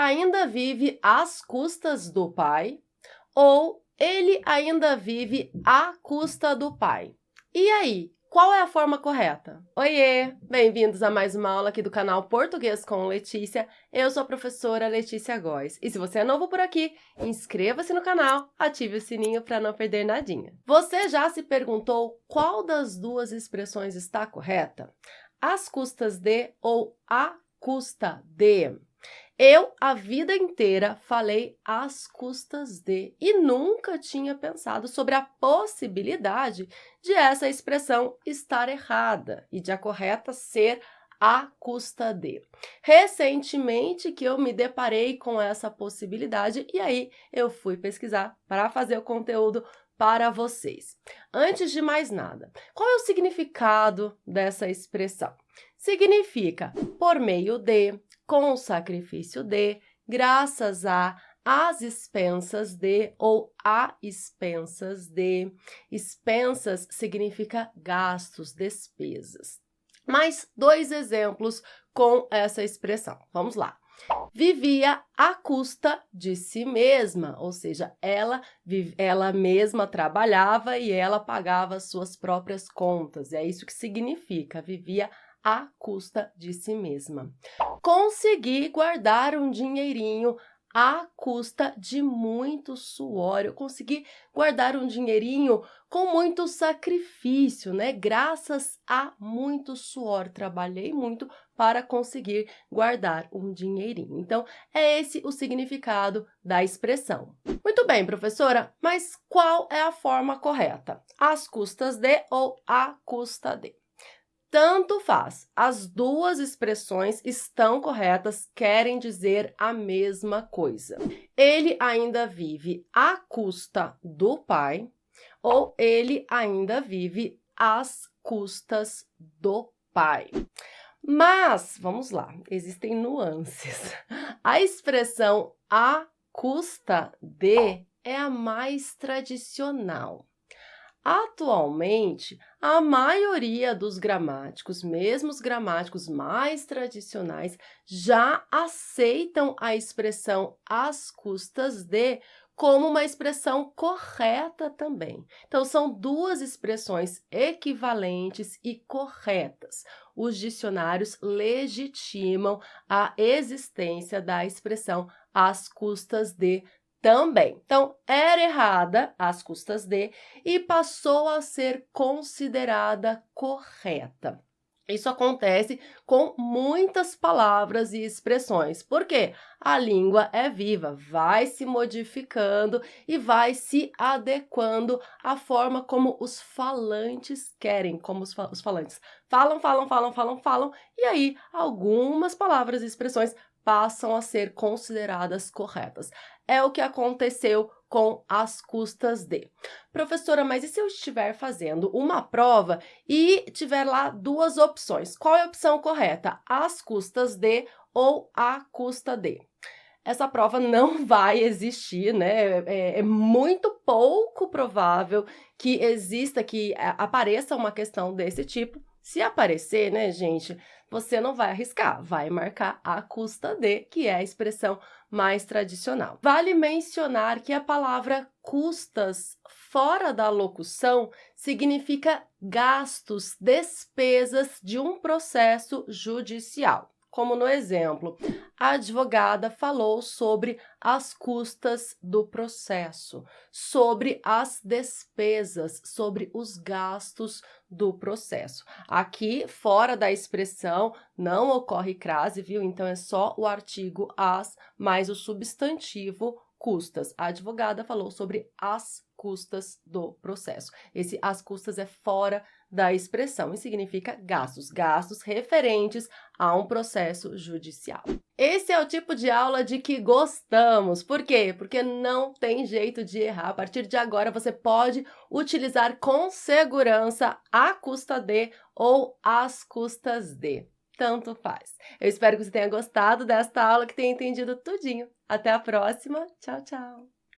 ainda vive às custas do pai ou ele ainda vive à custa do pai. E aí, qual é a forma correta? Oiê! Bem-vindos a mais uma aula aqui do canal Português com Letícia. Eu sou a professora Letícia Góes. E se você é novo por aqui, inscreva-se no canal, ative o sininho para não perder nadinha. Você já se perguntou qual das duas expressões está correta? Às custas de ou à custa de? Eu, a vida inteira, falei às custas de e nunca tinha pensado sobre a possibilidade de essa expressão estar errada e de a correta ser à custa de. Recentemente que eu me deparei com essa possibilidade e aí eu fui pesquisar para fazer o conteúdo para vocês. Antes de mais nada, qual é o significado dessa expressão? Significa por meio de, com o sacrifício de, graças a, às expensas de ou a expensas de. Expensas significa gastos, despesas. Mais dois exemplos com essa expressão. Vamos lá. Vivia à custa de si mesma, ou seja, ela mesma trabalhava e ela pagava suas próprias contas. É isso que significa, vivia à custa de si mesma. Consegui guardar um dinheirinho à custa de muito suor. Eu consegui guardar um dinheirinho com muito sacrifício, né? Graças a muito suor. Trabalhei muito para conseguir guardar um dinheirinho. Então, é esse o significado da expressão. Muito bem, professora, mas qual é a forma correta? Às custas de ou à custa de? Tanto faz, as duas expressões estão corretas, querem dizer a mesma coisa. Ele ainda vive à custa do pai ou ele ainda vive às custas do pai. Mas, vamos lá, existem nuances. A expressão à custa de é a mais tradicional. Atualmente, a maioria dos gramáticos, mesmo os gramáticos mais tradicionais, já aceitam a expressão às custas de como uma expressão correta também. Então, são duas expressões equivalentes e corretas. Os dicionários legitimam a existência da expressão às custas de também. Então, era errada às custas de e passou a ser considerada correta. Isso acontece com muitas palavras e expressões, porque a língua é viva, vai se modificando e vai se adequando à forma como os falantes querem, como os falantes falam, e aí algumas palavras e expressões passam a ser consideradas corretas. É o que aconteceu com as custas de. Professora, mas e se eu estiver fazendo uma prova e tiver lá duas opções? Qual é a opção correta? Às custas de ou à custa de? Essa prova não vai existir, né? É muito pouco provável que exista, que apareça uma questão desse tipo. Se aparecer, né, gente, você não vai arriscar, vai marcar à custa de, que é a expressão mais tradicional. Vale mencionar que a palavra custas, fora da locução, significa gastos, despesas de um processo judicial. Como no exemplo, a advogada falou sobre as custas do processo, sobre as despesas, sobre os gastos do processo. Aqui, fora da expressão, não ocorre crase, viu? Então, é só o artigo as mais o substantivo custas. A advogada falou sobre as custas do processo. Esse as custas é fora da expressão e significa gastos, gastos referentes a um processo judicial. Esse é o tipo de aula de que gostamos. Por quê? Porque não tem jeito de errar. A partir de agora, você pode utilizar com segurança à custa de ou às custas de. Tanto faz. Eu espero que você tenha gostado desta aula, que tenha entendido tudinho. Até a próxima. Tchau, tchau!